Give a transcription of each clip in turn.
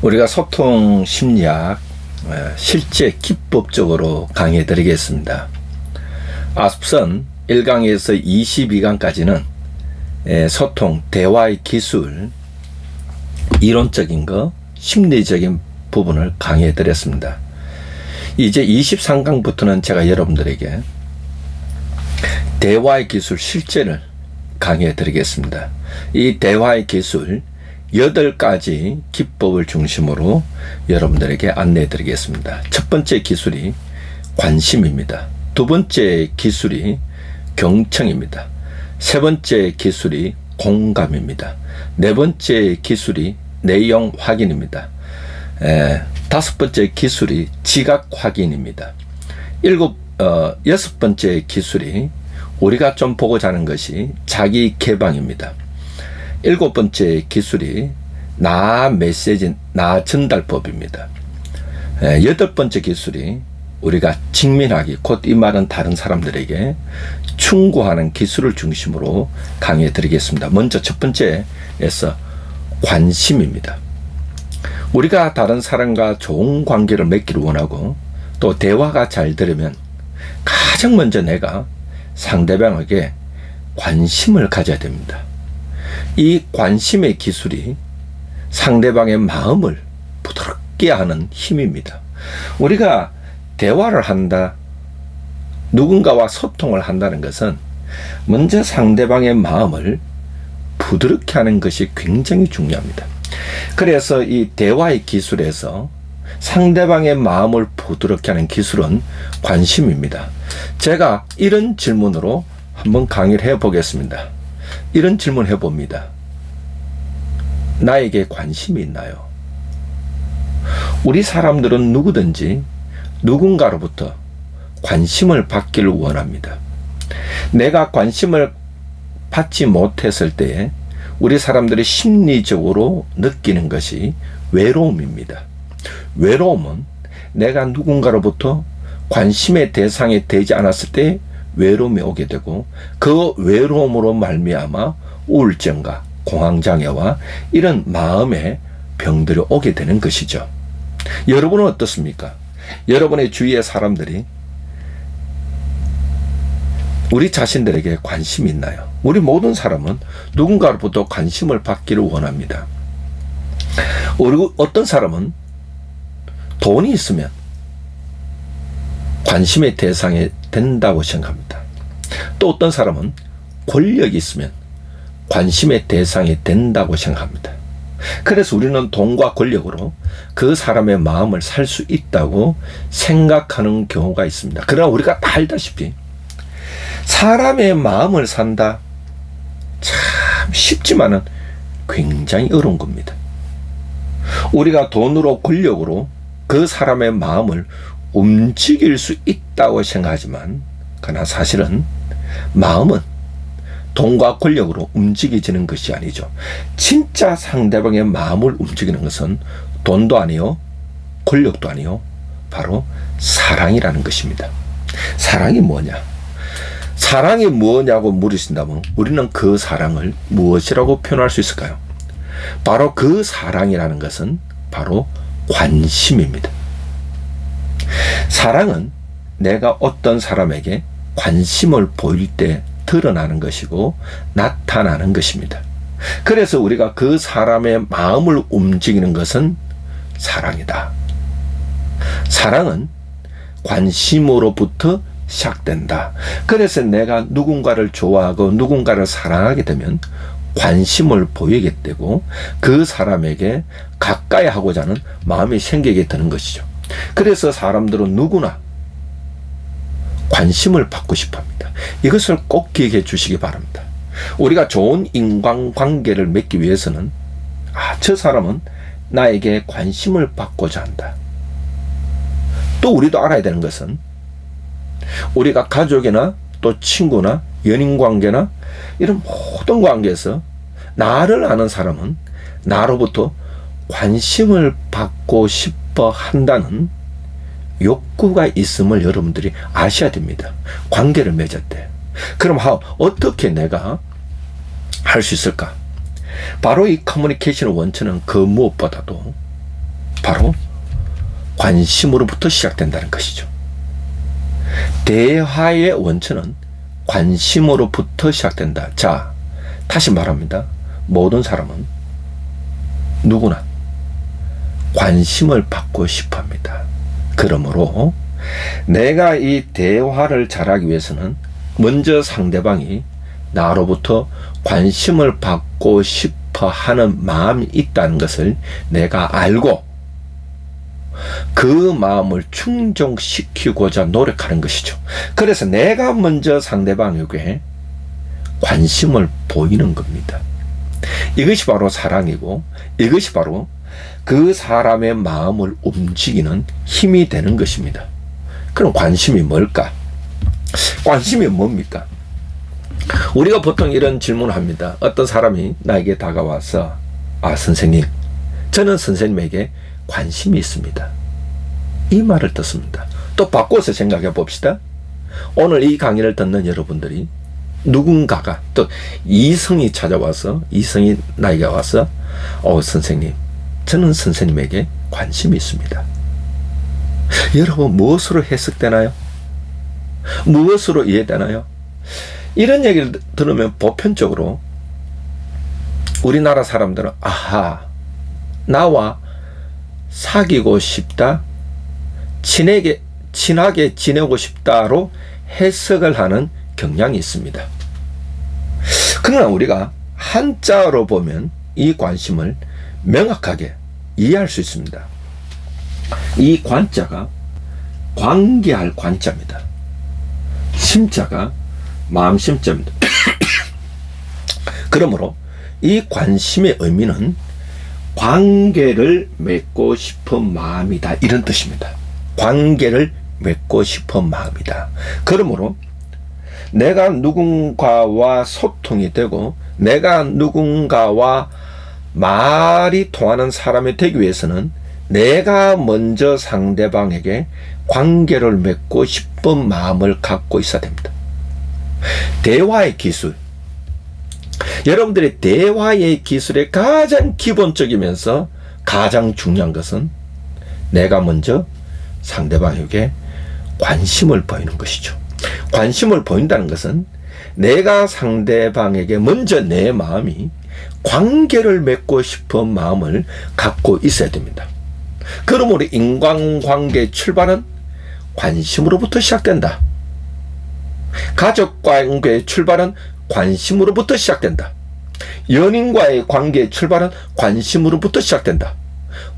우리가 소통 심리학 실제 기법적으로 강의해 드리겠습니다. 앞선 1강에서 22강까지는 소통, 대화의 기술, 이론적인 거, 심리적인 부분을 강의해 드렸습니다. 이제 23강부터는 제가 여러분들에게 대화의 기술 실제를 강의해 드리겠습니다. 이 대화의 기술 8가지 기법을 중심으로 여러분들에게 안내해 드리겠습니다. 첫 번째 기술이 관심입니다. 두 번째 기술이 경청입니다. 세 번째 기술이 공감입니다. 네 번째 기술이 내용 확인입니다. 다섯 번째 기술이 지각 확인입니다. 여섯 번째 기술이 우리가 좀 보고자 하는 것이 자기 개방입니다. 일곱 번째 기술이 나 메시지, 나 전달법입니다. 여덟 번째 기술이 우리가 직민하기, 곧 이 말은 다른 사람들에게 충고하는 기술을 중심으로 강의해 드리겠습니다. 먼저 첫 번째에서 관심입니다. 우리가 다른 사람과 좋은 관계를 맺기를 원하고 또 대화가 잘 되려면 가장 먼저 내가 상대방에게 관심을 가져야 됩니다. 이 관심의 기술이 상대방의 마음을 부드럽게 하는 힘입니다. 우리가 대화를 한다, 누군가와 소통을 한다는 것은 먼저 상대방의 마음을 부드럽게 하는 것이 굉장히 중요합니다. 그래서 이 대화의 기술에서 상대방의 마음을 부드럽게 하는 기술은 관심입니다. 제가 이런 질문으로 한번 강의를 해보겠습니다. 이런 질문 해봅니다. 나에게 관심이 있나요? 우리 사람들은 누구든지 누군가로부터 관심을 받기를 원합니다. 내가 관심을 받지 못했을 때에 우리 사람들이 심리적으로 느끼는 것이 외로움입니다. 외로움은 내가 누군가로부터 관심의 대상이 되지 않았을 때 외로움이 오게 되고 그 외로움으로 말미암아 우울증과 공황장애와 이런 마음의 병들이 오게 되는 것이죠. 여러분은 어떻습니까? 여러분의 주위의 사람들이 우리 자신들에게 관심이 있나요? 우리 모든 사람은 누군가로부터 관심을 받기를 원합니다. 어떤 사람은 돈이 있으면 관심의 대상이 된다고 생각합니다. 또 어떤 사람은 권력이 있으면 관심의 대상이 된다고 생각합니다. 그래서 우리는 돈과 권력으로 그 사람의 마음을 살 수 있다고 생각하는 경우가 있습니다. 그러나 우리가 다 알다시피 사람의 마음을 산다, 참 쉽지만은 굉장히 어려운 겁니다. 우리가 돈으로 권력으로 그 사람의 마음을 움직일 수 있다고 생각하지만 그러나 사실은 마음은 돈과 권력으로 움직여지는 것이 아니죠. 진짜 상대방의 마음을 움직이는 것은 돈도 아니요, 권력도 아니요, 바로 사랑이라는 것입니다. 사랑이 뭐냐? 사랑이 뭐냐고 물으신다면 우리는 그 사랑을 무엇이라고 표현할 수 있을까요? 바로 그 사랑이라는 것은 바로 관심입니다. 사랑은 내가 어떤 사람에게 관심을 보일 때 드러나는 것이고 나타나는 것입니다. 그래서 우리가 그 사람의 마음을 움직이는 것은 사랑이다. 사랑은 관심으로부터 시작된다. 그래서 내가 누군가를 좋아하고 누군가를 사랑하게 되면 관심을 보이게 되고 그 사람에게 가까이 하고자 하는 마음이 생기게 되는 것이죠. 그래서 사람들은 누구나 관심을 받고 싶어 합니다. 이것을 꼭 기억해 주시기 바랍니다. 우리가 좋은 인간관계를 맺기 위해서는 저 사람은 나에게 관심을 받고자 한다. 또 우리도 알아야 되는 것은 우리가 가족이나 또 친구나 연인관계나 이런 모든 관계에서 나를 아는 사람은 나로부터 관심을 받고 싶어 한다는 욕구가 있음을 여러분들이 아셔야 됩니다. 관계를 맺을 때. 그럼 어떻게 내가 할 수 있을까? 바로 이 커뮤니케이션의 원천은 그 무엇보다도 바로 관심으로부터 시작된다는 것이죠. 대화의 원천은 관심으로부터 시작된다. 자, 다시 말합니다. 모든 사람은 누구나 관심을 받고 싶어 합니다. 그러므로 내가 이 대화를 잘하기 위해서는 먼저 상대방이 나로부터 관심을 받고 싶어 하는 마음이 있다는 것을 내가 알고 그 마음을 충족시키고자 노력하는 것이죠. 그래서 내가 먼저 상대방에게 관심을 보이는 겁니다. 이것이 바로 사랑이고 이것이 바로 그 사람의 마음을 움직이는 힘이 되는 것입니다. 그럼 관심이 뭘까? 관심이 뭡니까? 우리가 보통 이런 질문을 합니다. 어떤 사람이 나에게 다가와서 선생님, 저는 선생님에게 관심이 있습니다. 이 말을 듣습니다. 또 바꿔서 생각해 봅시다. 오늘 이 강의를 듣는 여러분들이 누군가가 또 이성이 찾아와서 이성이 나에게 와서 선생님, 저는 선생님에게 관심이 있습니다. 여러분 무엇으로 해석되나요? 무엇으로 이해되나요? 이런 얘기를 들으면 보편적으로 우리나라 사람들은 나와 사귀고 싶다, 친하게 지내고 싶다로 해석을 하는 경향이 있습니다. 그러나 우리가 한자로 보면 이 관심을 명확하게 이해할 수 있습니다. 이 관자가 관계할 관자입니다. 심자가 마음 심자입니다. 그러므로 이 관심의 의미는 관계를 맺고 싶은 마음이다, 이런 뜻입니다. 관계를 맺고 싶은 마음이다. 그러므로 내가 누군가와 소통이 되고 내가 누군가와 말이 통하는 사람이 되기 위해서는 내가 먼저 상대방에게 관계를 맺고 싶은 마음을 갖고 있어야 됩니다. 대화의 기술, 여러분들의 대화의 기술의 가장 기본적이면서 가장 중요한 것은 내가 먼저 상대방에게 관심을 보이는 것이죠. 관심을 보인다는 것은 내가 상대방에게 먼저 내 마음이 관계를 맺고 싶은 마음을 갖고 있어야 됩니다. 그러므로 인간관계의 출발은 관심으로부터 시작된다. 가족관계의 출발은 관심으로부터 시작된다. 연인과의 관계의 출발은 관심으로부터 시작된다.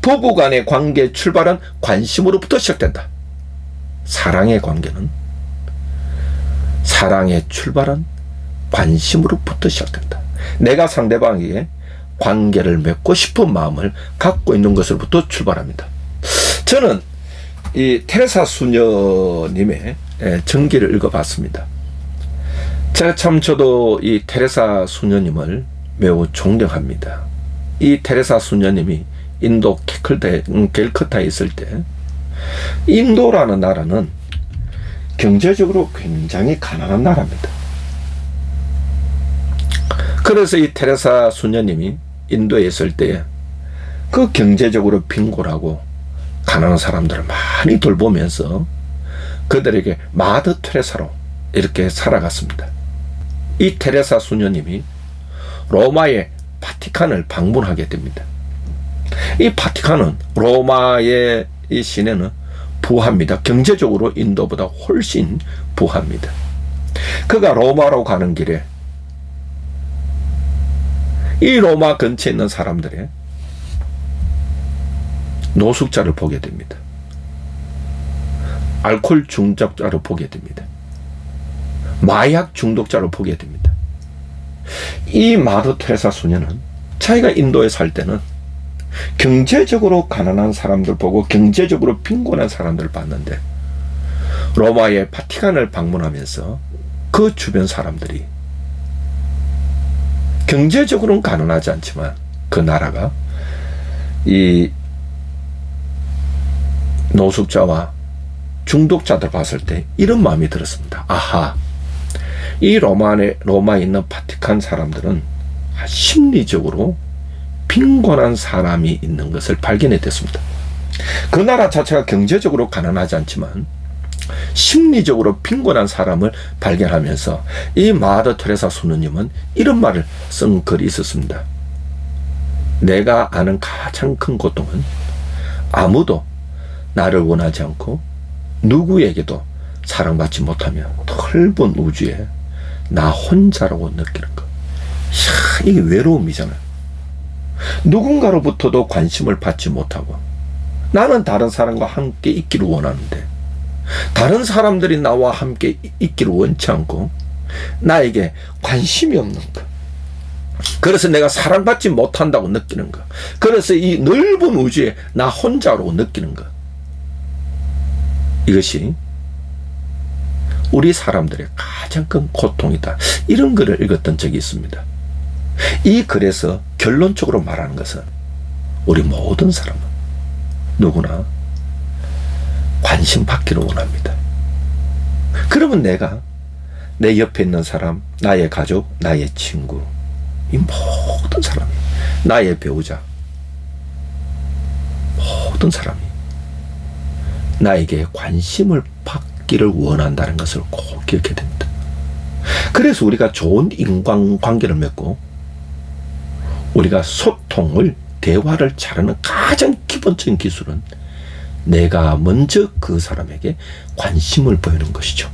부부간의 관계의 출발은 관심으로부터 시작된다. 사랑의 관계는, 사랑의 출발은 관심으로부터 시작된다. 내가 상대방에게 관계를 맺고 싶은 마음을 갖고 있는 것으로부터 출발합니다. 저는 이 테레사 수녀님의 전기를 읽어봤습니다. 제가 참 저도 이 테레사 수녀님을 매우 존경합니다. 이 테레사 수녀님이 인도 캘커타에 있을 때, 인도라는 나라는 경제적으로 굉장히 가난한 나라입니다. 그래서 이 테레사 수녀님이 인도에 있을 때 그 경제적으로 빈곤하고 가난한 사람들을 많이 돌보면서 그들에게 마더 테레사로 이렇게 살아갔습니다. 이 테레사 수녀님이 로마의 바티칸을 방문하게 됩니다. 이 바티칸은 로마의 이 시내는 부합니다. 경제적으로 인도보다 훨씬 부합니다. 그가 로마로 가는 길에 이 로마 근처에 있는 사람들의 노숙자를 보게 됩니다. 알코올 중독자를 보게 됩니다. 마약 중독자를 보게 됩니다. 이 마더 테레사 수녀는 자기가 인도에 살 때는 경제적으로 가난한 사람들 보고 경제적으로 빈곤한 사람들을 봤는데, 로마의 바티칸을 방문하면서 그 주변 사람들이 경제적으로는 가난하지 않지만 그 나라가 이 노숙자와 중독자들 봤을 때 이런 마음이 들었습니다. 이 로마에 있는 바티칸 사람들은 심리적으로 빈곤한 사람이 있는 것을 발견했습니다. 그 나라 자체가 경제적으로 가난하지 않지만 심리적으로 빈곤한 사람을 발견하면서 이 마더 테레사 수녀님은 이런 말을 쓴 글이 있었습니다. 내가 아는 가장 큰 고통은 아무도 나를 원하지 않고 누구에게도 사랑받지 못하며 넓은 우주에 나 혼자라고 느끼는 것. 이야, 이게 외로움이잖아요. 누군가로부터도 관심을 받지 못하고 나는 다른 사람과 함께 있기를 원하는데 다른 사람들이 나와 함께 있기를 원치 않고 나에게 관심이 없는 것. 그래서 내가 사랑받지 못한다고 느끼는 것. 그래서 이 넓은 우주에 나 혼자로 느끼는 것. 이것이 우리 사람들의 가장 큰 고통이다. 이런 글을 읽었던 적이 있습니다. 이 글에서 결론적으로 말하는 것은 우리 모든 사람은 누구나 관심 받기를 원합니다. 그러면 내가 내 옆에 있는 사람, 나의 가족, 나의 친구, 이 모든 사람이, 나의 배우자, 모든 사람이 나에게 관심을 받기를 원한다는 것을 꼭 기억해야 됩니다. 그래서 우리가 좋은 인간관계를 맺고 우리가 소통을, 대화를 잘하는 가장 기본적인 기술은 내가 먼저 그 사람에게 관심을 보이는 것이죠.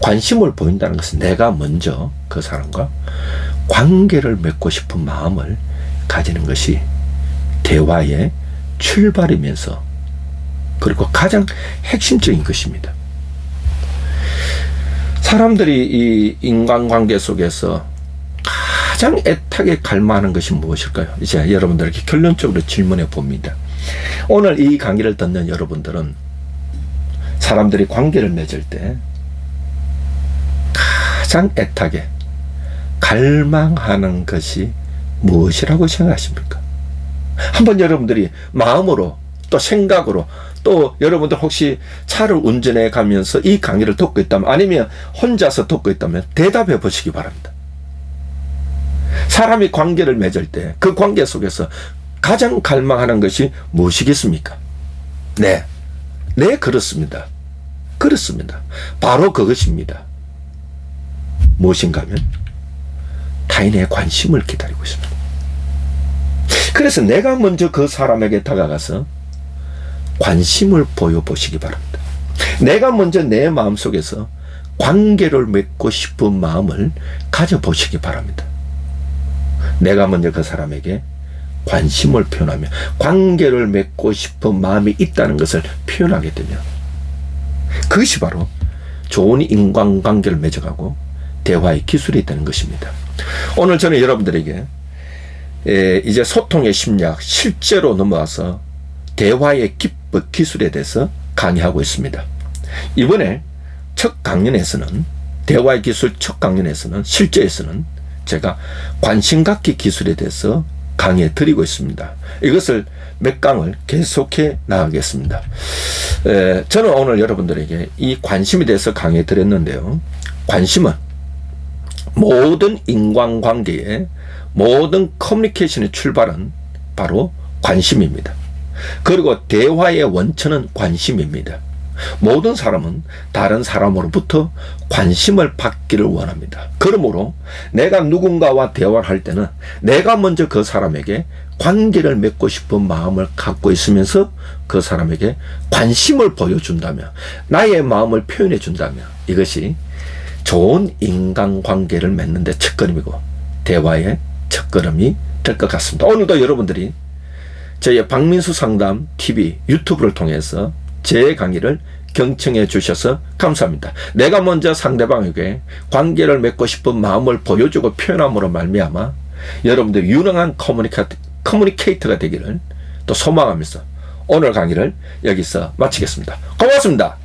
관심을 보인다는 것은 내가 먼저 그 사람과 관계를 맺고 싶은 마음을 가지는 것이 대화의 출발이면서 그리고 가장 핵심적인 것입니다. 사람들이 이 인간관계 속에서 가장 애타게 갈망하는 것이 무엇일까요? 이제 여러분들에게 결론적으로 질문해 봅니다. 오늘 이 강의를 듣는 여러분들은 사람들이 관계를 맺을 때 가장 애타게 갈망하는 것이 무엇이라고 생각하십니까? 한번 여러분들이 마음으로 또 생각으로 또 여러분들 혹시 차를 운전해 가면서 이 강의를 듣고 있다면 아니면 혼자서 듣고 있다면 대답해 보시기 바랍니다. 사람이 관계를 맺을 때 그 관계 속에서 가장 갈망하는 것이 무엇이겠습니까? 네, 그렇습니다. 그렇습니다. 바로 그것입니다. 무엇인가 하면 타인의 관심을 기다리고 있습니다. 그래서 내가 먼저 그 사람에게 다가가서 관심을 보여보시기 바랍니다. 내가 먼저 내 마음속에서 관계를 맺고 싶은 마음을 가져보시기 바랍니다. 내가 먼저 그 사람에게 관심을 표현하며 관계를 맺고 싶은 마음이 있다는 것을 표현하게 되면 그것이 바로 좋은 인간관계를 맺어가고 대화의 기술이 되는 것입니다. 오늘 저는 여러분들에게 이제 소통의 심리학 실제로 넘어와서 대화의 기술에 대해서 강의하고 있습니다. 이번에 첫 강연에서는 대화의 기술 첫 강연에서는 실제에서는 제가 관심 갖기 기술에 대해서 강의해 드리고 있습니다. 이것을 몇 강을 계속해 나가겠습니다. 저는 오늘 여러분들에게 이 관심에 대해서 강의해 드렸는데요. 관심은 모든 인간관계의 모든 커뮤니케이션의 출발은 바로 관심입니다. 그리고 대화의 원천은 관심입니다. 모든 사람은 다른 사람으로부터 관심을 받기를 원합니다. 그러므로 내가 누군가와 대화를 할 때는 내가 먼저 그 사람에게 관계를 맺고 싶은 마음을 갖고 있으면서 그 사람에게 관심을 보여준다면, 나의 마음을 표현해 준다면 이것이 좋은 인간관계를 맺는 데 첫걸음이고 대화의 첫걸음이 될 것 같습니다. 오늘도 여러분들이 저희 박민수 상담 TV 유튜브를 통해서 제 강의를 경청해 주셔서 감사합니다. 내가 먼저 상대방에게 관계를 맺고 싶은 마음을 보여주고 표현함으로 말미암아 여러분들 유능한 커뮤니케이터가 되기를 또 소망하면서 오늘 강의를 여기서 마치겠습니다. 고맙습니다.